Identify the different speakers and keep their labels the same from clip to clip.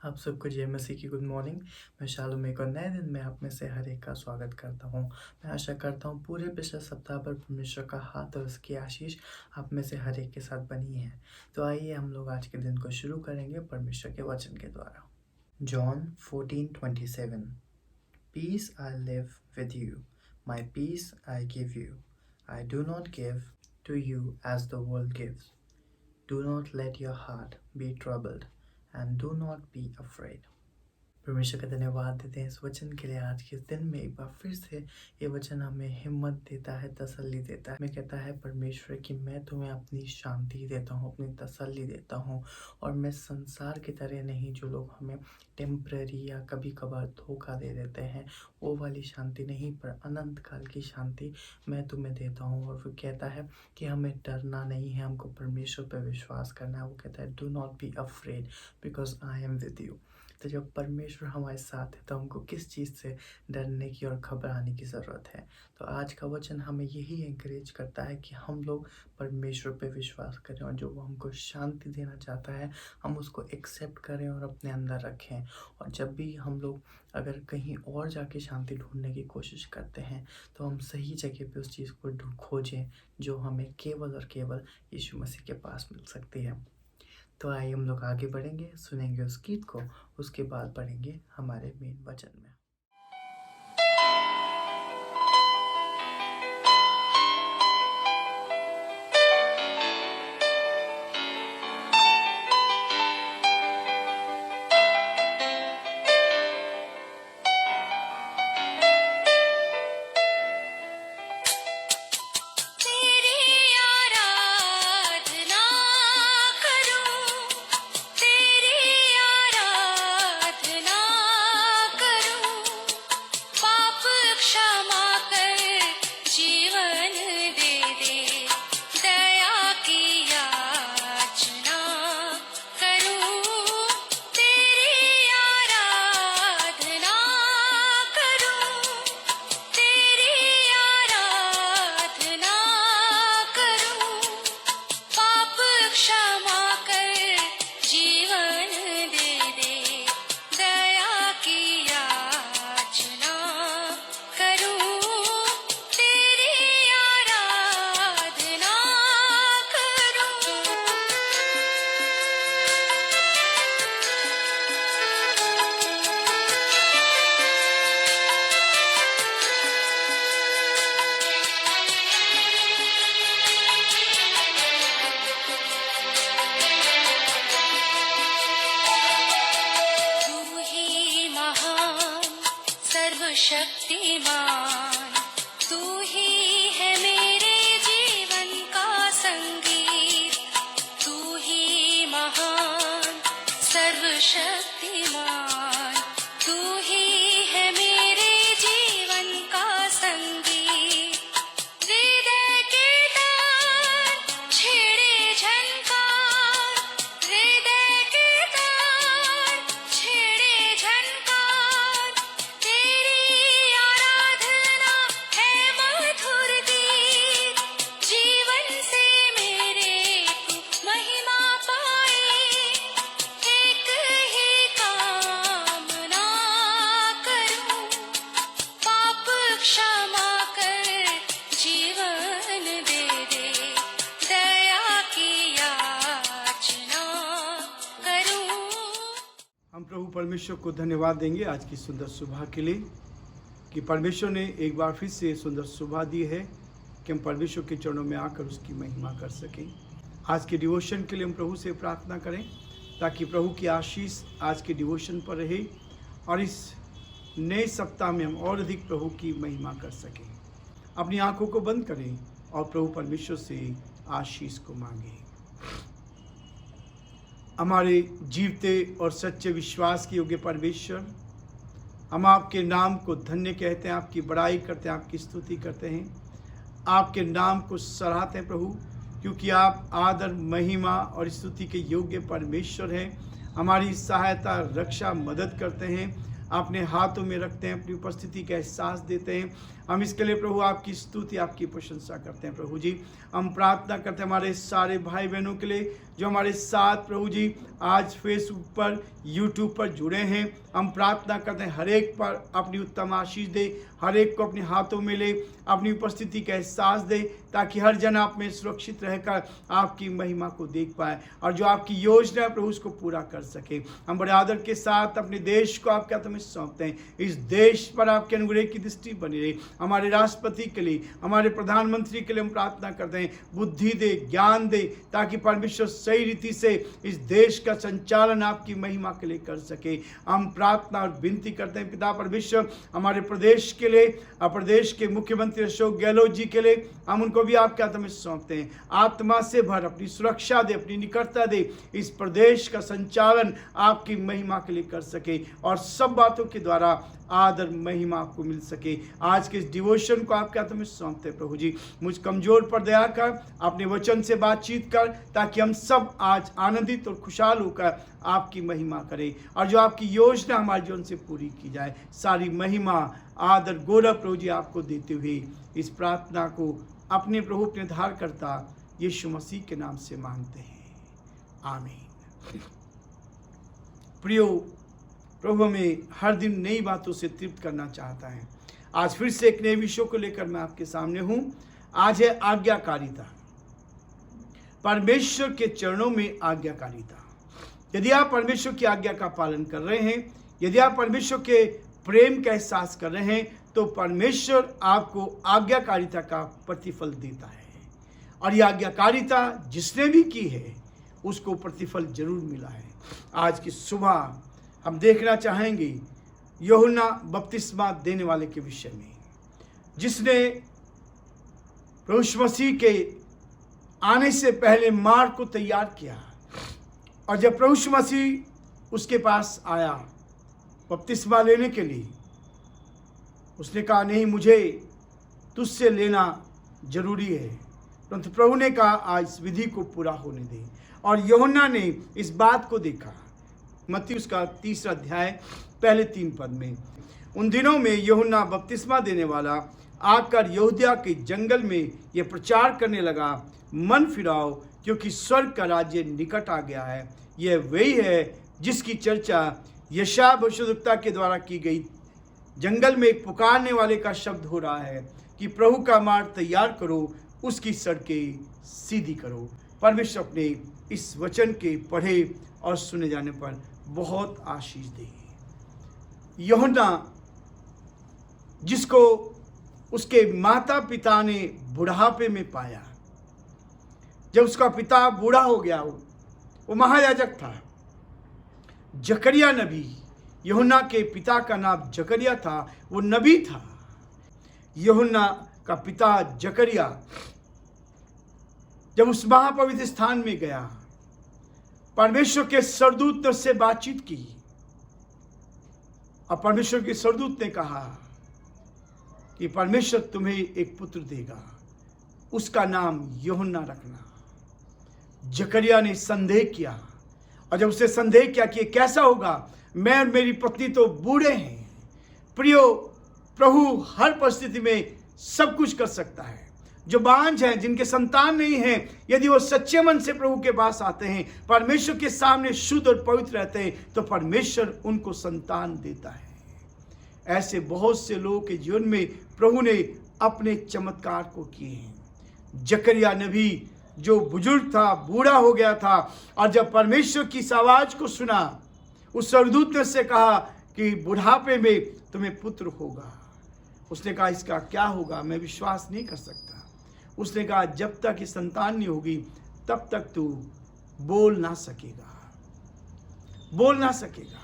Speaker 1: आप सबको जय मसीह की गुड मॉर्निंग। मैं शालू में एक और नए दिन में आप में से हर एक का स्वागत करता हूं। मैं आशा करता हूं पूरे पिछले सप्ताह पर परमेश्वर का हाथ और उसकी आशीष आप में से हर एक के साथ बनी है। तो आइए हम लोग आज के दिन को शुरू करेंगे परमेश्वर के वचन के द्वारा। John 14:27 peace I leave with you, my peace I give you, I do not give to you as the world gives. Do not let your heart be troubled and do not be afraid। परमेश्वर का धन्यवाद देते हैं इस वचन के लिए। आज के दिन में एक बार फिर से ये वचन हमें हिम्मत देता है, तसल्ली देता है। हमें कहता है परमेश्वर कि मैं तुम्हें अपनी शांति देता हूँ, अपनी तसल्ली देता हूँ, और मैं संसार की तरह नहीं, जो लोग हमें टेम्पररी या कभी कभार धोखा दे देते हैं, वो वाली शांति नहीं, पर अनंत काल की शांति मैं तुम्हें देता हूँ। और वो कहता है कि हमें डरना नहीं है, हमको परमेश्वर पर विश्वास करना है। वो कहता है do not be afraid because I am with you. तो जब परमेश्वर हमारे साथ है तो हमको किस चीज़ से डरने की और घबराने की ज़रूरत है। तो आज का वचन हमें यही एनकरेज करता है कि हम लोग परमेश्वर पे विश्वास करें, और जो वो हमको शांति देना चाहता है हम उसको एक्सेप्ट करें और अपने अंदर रखें। और जब भी हम लोग अगर कहीं और जाके शांति ढूंढने की कोशिश करते हैं तो हम सही जगह पे उस चीज़ को खोजें जो हमें केवल और केवल यीशु मसीह के पास मिल सकती है। तो आइए हम लोग आगे बढ़ेंगे, सुनेंगे उस गीत को, उसके बाद पढ़ेंगे हमारे मेन वचन में।
Speaker 2: शक्तिमान तू ही है मेरे जीवन का संगीत, तू ही महान सर्वशक्तिमान, तू ही है मेरे जीवन का संगीत। हृदय के तार छेड़े झनकार, हृदय के तार छेड़े झनकार, तेरी आराधना है मधुर गीत। जीवन से मेरे तू महिमा पाए, एक ही कामना करूं, पाप क्षमा कर जीवन दे दे, दया की याचना करूं।
Speaker 3: हम प्रभु परमेश्वर को धन्यवाद देंगे आज की सुंदर सुबह के लिए, कि परमेश्वर ने एक बार फिर से सुंदर सुबह दी है कि हम परमेश्वर के चरणों में आकर उसकी महिमा कर सकें। आज के डिवोशन के लिए हम प्रभु से प्रार्थना करें ताकि प्रभु की आशीष आज के डिवोशन पर रहे और इस नए सप्ताह में हम और अधिक प्रभु की महिमा कर सकें। अपनी आंखों को बंद करें और प्रभु परमेश्वर से आशीष को मांगें। हमारे जीवते और सच्चे विश्वास के योग्य परमेश्वर, हम आपके नाम को धन्य कहते हैं, आपकी बड़ाई करते हैं, आपकी स्तुति करते हैं, आपके नाम को सराहते हैं प्रभु, क्योंकि आप आदर महिमा और स्तुति के योग्य परमेश्वर हैं। हमारी सहायता, रक्षा, मदद करते हैं। अपने हाथों में रखते हैं, अपनी उपस्थिति का एहसास देते हैं। हम इसके लिए प्रभु आपकी स्तुति, आपकी प्रशंसा करते हैं। प्रभु जी, हम प्रार्थना करते हैं हमारे सारे भाई बहनों के लिए जो हमारे साथ प्रभु जी आज फेसबुक पर, यूट्यूब पर जुड़े हैं। हम प्रार्थना करते हैं हर एक पर अपनी उत्तम आशीष दे, हर एक को अपने हाथों में ले, अपनी उपस्थिति का एहसास दे, ताकि हर जन आप में सुरक्षित रहकर आपकी महिमा को देख पाए और जो आपकी योजना है प्रभु उसको पूरा कर सके। हम बड़े आदर के साथ अपने देश को आपके हाथों में सौंपते हैं। इस देश पर आपके अनुग्रह की दृष्टि बनी रहे। हमारे राष्ट्रपति के लिए, हमारे प्रधानमंत्री के लिए हम प्रार्थना करते हैं, बुद्धि दे, ज्ञान दे, ताकि परमेश्वर सही रीति से इस देश का संचालन आपकी महिमा के लिए कर सके। हम प्रार्थना और विनती करते हैं पिता परमेश्वर हमारे प्रदेश के लिए, प्रदेश के मुख्यमंत्री अशोक गहलोत जी के लिए हम उनको भी आपके हाथों में सौंपते हैं। आत्मा से भर, अपनी सुरक्षा दे, अपनी निकटता दे, इस प्रदेश का संचालन आपकी महिमा के लिए कर सके और सब बातों के द्वारा आदर महिमा आपको मिल सके। आज के इस डिवोशन को आपके हाथों में सौंपते हैं प्रभु जी। मुझ कमजोर पर दया कर, अपने वचन से बातचीत कर, ताकि हम सब आज आनंदित और खुशहाल होकर आपकी महिमा करें और जो आपकी योजना हमारे जीवन से पूरी की जाए। सारी महिमा, आदर, गौरव प्रभु जी आपको देते हुए इस प्रार्थना को अपने प्रभु, अपने धारकर्ता यीशु मसीह के नाम से मांगते हैं, आमीन। प्रियो, प्रभु हमें हर दिन नई बातों से तृप्त करना चाहता है। आज फिर से एक नए विषय को लेकर मैं आपके सामने हूं। आज है आज्ञाकारिता, परमेश्वर के चरणों में आज्ञाकारिता। यदि आप परमेश्वर की आज्ञा का पालन कर रहे हैं, यदि आप परमेश्वर के प्रेम का एहसास कर रहे हैं, तो परमेश्वर आपको आज्ञाकारिता का प्रतिफल देता है और यह आज्ञाकारिता जिसने भी की है उसको प्रतिफल जरूर मिला है। आज की सुबह हम देखना चाहेंगे यूहन्ना बपतिस्मा देने वाले के विषय में, जिसने प्रभु यीशु मसीह के आने से पहले मार्ग को तैयार किया और जब प्रभु यीशु मसीह उसके पास आया बपतिस्मा लेने के लिए, उसने कहा नहीं, मुझे तुझसे लेना जरूरी है। परंतु प्रभु ने कहा आज इस विधि को पूरा होने दे और यूहन्ना ने इस बात को देखा। मत्ती उसका 3 अध्याय पहले 3 पद में, उन दिनों में यूहन्ना बपतिस्मा देने वाला आकर यहूदिया के जंगल में यह प्रचार करने लगा, मन फिराओ क्योंकि स्वर्ग का राज्य निकट आ गया है। यह वही है जिसकी चर्चा यशायाह भविष्यद्वक्ता के द्वारा की गई। जंगल में एक पुकारने वाले का शब्द हो रहा है कि प्रभु का मार्ग तैयार करो, उसकी सड़कें सीधी करो। परमेश्वर अपने इस वचन के पढ़े और सुने जाने पर बहुत आशीष दे। यूहन्ना, जिसको उसके माता पिता ने बुढ़ापे में पाया, जब उसका पिता बूढ़ा हो गया, वो महायाजक था। जकरिया नबी, यूहन्ना के पिता का नाम जकरिया था, वो नबी था। यूहन्ना का पिता जकरिया जब उस महापवित्र स्थान में गया, परमेश्वर के स्वर्गदूत ने उससे बातचीत की और परमेश्वर के स्वर्गदूत ने कहा कि परमेश्वर तुम्हें एक पुत्र देगा, उसका नाम यूहन्ना रखना। जकरिया ने संदेह किया और जब उसने संदेह किया कि ये कैसा होगा, मैं और मेरी पत्नी तो बूढ़े हैं। प्रियो, प्रभु हर परिस्थिति में सब कुछ कर सकता है। जो बांझ हैं, जिनके संतान नहीं हैं, यदि वो सच्चे मन से प्रभु के पास आते हैं, परमेश्वर के सामने शुद्ध और पवित्र रहते हैं, तो परमेश्वर उनको संतान देता है। ऐसे बहुत से लोगों के जीवन में प्रभु ने अपने चमत्कार को किए हैं। जकरिया नबी जो बुजुर्ग था, बूढ़ा हो गया था, और जब परमेश्वर की इस आवाज को सुना, उस स्वर्गदूत ने उससे कहा कि बुढ़ापे में तुम्हें पुत्र होगा। उसने कहा इसका क्या होगा, मैं विश्वास नहीं कर सकता। उसने कहा जब तक ये संतान नहीं होगी तब तक तू बोल ना सकेगा, बोल ना सकेगा।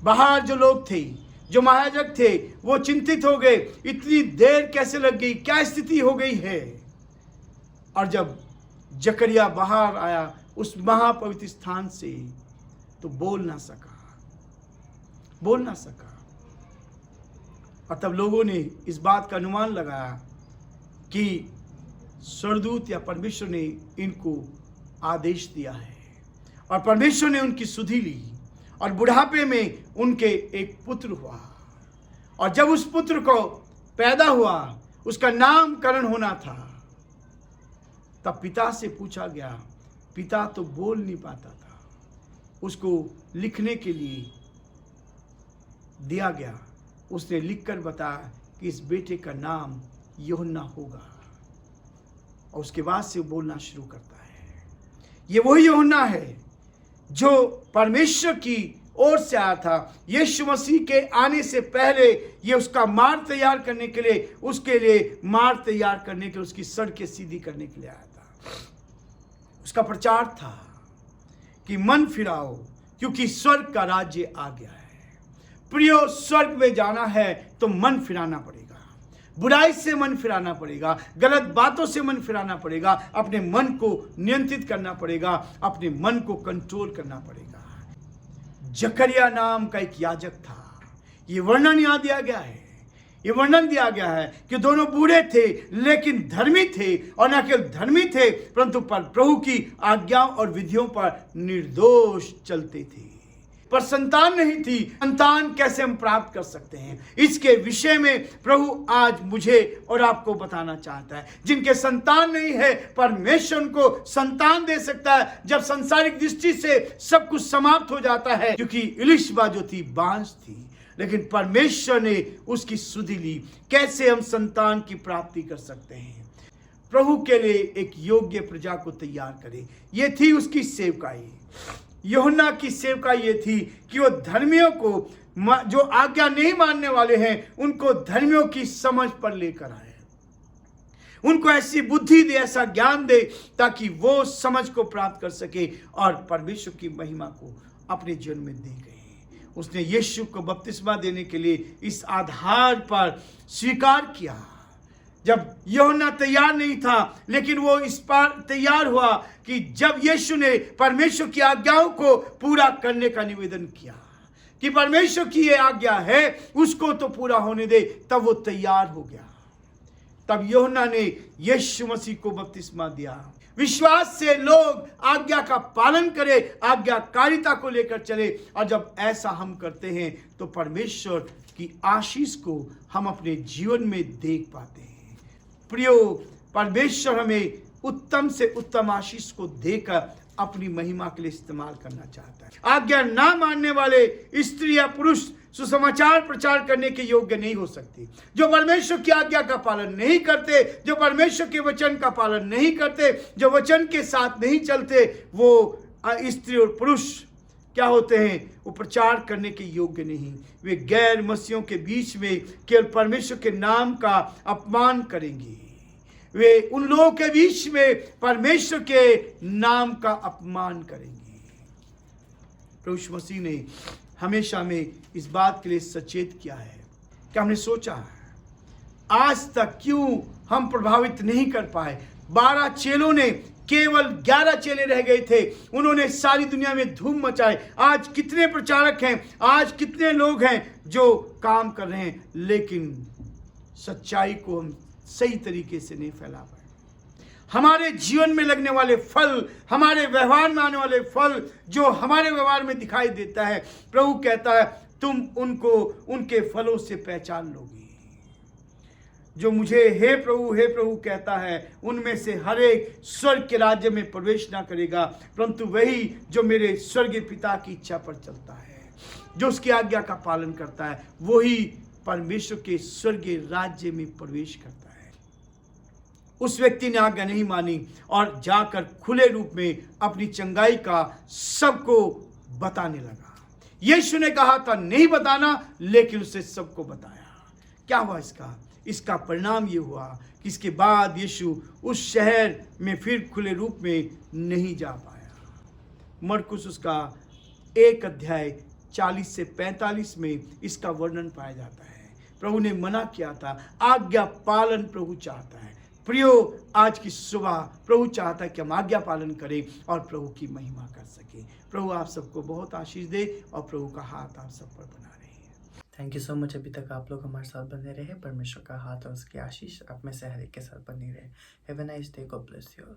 Speaker 3: बाहर जो लोग थे, जो महायाजक थे, वो चिंतित हो गए, इतनी देर कैसे लग गई, क्या स्थिति हो गई है। और जब जकरिया बाहर आया उस महापवित्र स्थान से, तो बोल ना सका, बोल ना सका। और तब लोगों ने इस बात का अनुमान लगाया कि स्वर्गदूत या परमेश्वर ने इनको आदेश दिया है, और परमेश्वर ने उनकी सुधि ली और बुढ़ापे में उनके एक पुत्र हुआ। और जब उस पुत्र को पैदा हुआ, उसका नामकरण होना था, तब पिता से पूछा गया। पिता तो बोल नहीं पाता था, उसको लिखने के लिए दिया गया। उसने लिखकर बताया कि इस बेटे का नाम यूहन्ना होगा। और उसके बाद से बोलना शुरू करता है। ये वही यूहन्ना है जो परमेश्वर की ओर से आया था। यीशु मसीह के आने से पहले ये उसका मार्ग तैयार करने के लिए, उसके लिए मार्ग तैयार करने के लिए, उसकी सड़कें सीधी करने के लिए आया था। उसका प्रचार था कि मन फिराओ, क्योंकि स्वर्ग का राज्य आ गया है। प्रियो, स्वर्ग में जाना है तो मन फिराना पड़ेगा, बुराई से मन फिराना पड़ेगा, गलत बातों से मन फिराना पड़ेगा, अपने मन को नियंत्रित करना पड़ेगा, अपने मन को कंट्रोल करना पड़ेगा। जकरिया नाम का एक याजक था। ये वर्णन यहाँ दिया गया है, ये वर्णन दिया गया है कि दोनों बूढ़े थे लेकिन धर्मी थे, और न केवल धर्मी थे परंतु पर प्रभु की आज्ञाओं और विधियों पर निर्दोष चलते थे। पर संतान नहीं थी। संतान कैसे हम प्राप्त कर सकते हैं, इसके विषय में प्रभु आज मुझे और आपको बताना चाहता है। जिनके संतान नहीं है, परमेश्वर उनको संतान दे सकता है। जब सांसारिक दृष्टि से सब कुछ समाप्त हो जाता है, क्योंकि इलिशबा जो थी बांझ थी, लेकिन परमेश्वर ने उसकी सुधि ली। कैसे हम संतान की प्राप्ति कर सकते हैं? प्रभु के लिए एक योग्य प्रजा को तैयार करें। यह थी उसकी सेवकाई। यूहन्ना की सेवकाई ये थी कि वो धर्मियों को, जो आज्ञा नहीं मानने वाले हैं, उनको धर्मियों की समझ पर लेकर आए। उनको ऐसी बुद्धि दे, ऐसा ज्ञान दे, ताकि वो समझ को प्राप्त कर सके और परमेश्वर की महिमा को अपने जीवन में दे गए। उसने यीशु को बपतिस्मा देने के लिए इस आधार पर स्वीकार किया। जब यूहन्ना तैयार नहीं था, लेकिन वो इस पर तैयार हुआ कि जब यीशु ने परमेश्वर की आज्ञाओं को पूरा करने का निवेदन किया कि परमेश्वर की ये आज्ञा है, उसको तो पूरा होने दे, तब वो तैयार हो गया। तब यूहन्ना ने यीशु मसीह को बपतिस्मा दिया। विश्वास से लोग आज्ञा का पालन करें, आज्ञाकारिता को लेकर चले, और जब ऐसा हम करते हैं तो परमेश्वर की आशीष को हम अपने जीवन में देख पाते हैं। प्रियो, परमेश्वर हमें उत्तम से उत्तम आशीष को देकर अपनी महिमा के लिए इस्तेमाल करना चाहता है। आज्ञा ना मानने वाले स्त्री या पुरुष सुसमाचार प्रचार करने के योग्य नहीं हो सकती। जो परमेश्वर की आज्ञा का पालन नहीं करते, जो परमेश्वर के वचन का पालन नहीं करते, जो वचन के साथ नहीं चलते, वो स्त्री और पुरुष क्या होते हैं? वो प्रचार करने के योग्य नहीं। वे गैर मसीहों के बीच में केवल परमेश्वर के नाम का अपमान करेंगे। वे उन लोगों के बीच में परमेश्वर के नाम का अपमान करेंगे। प्रभु मसीह ने हमेशा में इस बात के लिए सचेत किया है कि हमने सोचा है आज तक क्यों हम प्रभावित नहीं कर पाए। 12 चेलों ने, केवल 11 चेले रह गए थे, उन्होंने सारी दुनिया में धूम मचाए। आज कितने प्रचारक हैं, आज कितने लोग हैं जो काम कर रहे हैं, लेकिन सच्चाई को हम सही तरीके से नहीं फैला पाए। हमारे जीवन में लगने वाले फल, हमारे व्यवहार में आने वाले फल जो हमारे व्यवहार में दिखाई देता है, प्रभु कहता है तुम उनको उनके फलों से पहचान लोगे। जो मुझे हे प्रभु कहता है, उनमें से हर एक स्वर्ग के राज्य में प्रवेश ना करेगा, परंतु वही जो मेरे स्वर्गीय पिता की इच्छा पर चलता है, जो उसकी आज्ञा का पालन करता है, वही परमेश्वर के स्वर्गीय राज्य में प्रवेश करता है। उस व्यक्ति ने आज्ञा नहीं मानी और जाकर खुले रूप में अपनी चंगाई का सबको बताने लगा। यीशु ने कहा था नहीं बताना, लेकिन उसे सबको बताया। क्या हुआ इसका परिणाम ये हुआ कि इसके बाद यीशु उस शहर में फिर खुले रूप में नहीं जा पाया। मरकुस उसका 1 अध्याय 40 से 45 में इसका वर्णन पाया जाता है। प्रभु ने मना किया था, आज्ञा पालन प्रभु चाहता है। प्रियो, आज की सुबह प्रभु चाहता है कि हम आज्ञा पालन करें और प्रभु की महिमा कर सकें। प्रभु आप सबको बहुत आशीष दे और प्रभु का हाथ आप सब पर बना रहे।
Speaker 1: Thank you so much. अभी तक आप लोग हमारे साथ बने रहे। परमेश्वर का हाथ और उसकी आशीष आप में से हर एक के साथ बनी रहे। Have a nice day. God bless you.